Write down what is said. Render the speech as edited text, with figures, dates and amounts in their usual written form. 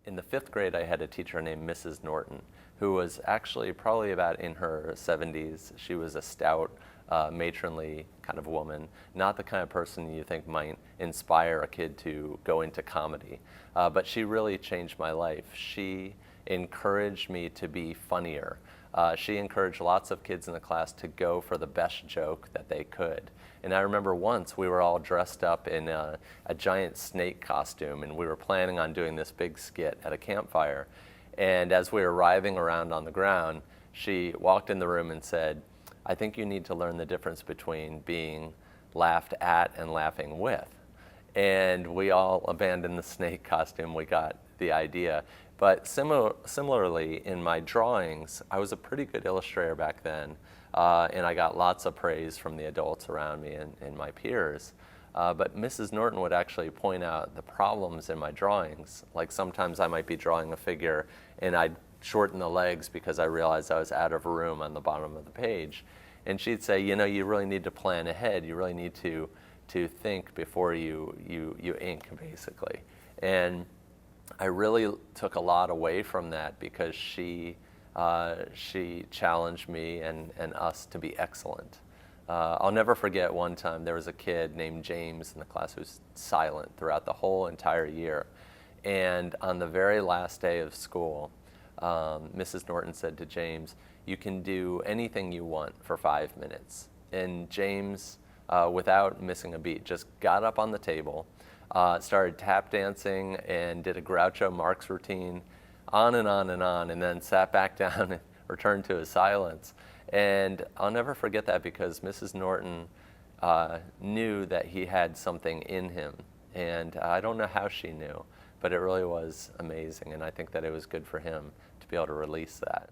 In the fifth grade, I had a teacher named Mrs. Norton, who was actually probably about in her 70s. She was a stout, matronly kind of woman, not the kind of person you think might inspire a kid to go into comedy. But she really changed my life. She encouraged me to be funnier. She encouraged lots of kids in the class to go for the best joke that they could. And I remember once we were all dressed up in a giant snake costume, and we were planning on doing this big skit at a campfire. And as we were writhing around on the ground, she walked in the room and said, "I think you need to learn the difference between being laughed at and laughing with." And we all abandoned the snake costume. We got the idea. But similarly, in my drawings, I was a pretty good illustrator back then, and I got lots of praise from the adults around me and my peers. But Mrs. Norton would actually point out the problems in my drawings. Like sometimes I might be drawing a figure and I'd shorten the legs because I realized I was out of room on the bottom of the page. And she'd say, you know, you really need to plan ahead. You really need to think before you ink, basically. And I really took a lot away from that because she challenged me and us to be excellent. I'll never forget one time there was a kid named James in the class who was silent throughout the whole entire year. And on the very last day of school, Mrs. Norton said to James, "You can do anything you want for 5 minutes." And James, without missing a beat, just got up on the table, started tap dancing and did a Groucho Marx routine, on and on and on, and then sat back down and returned to his silence. And I'll never forget that because Mrs. Norton knew that he had something in him. And I don't know how she knew, but it really was amazing. And I think that it was good for him to be able to release that.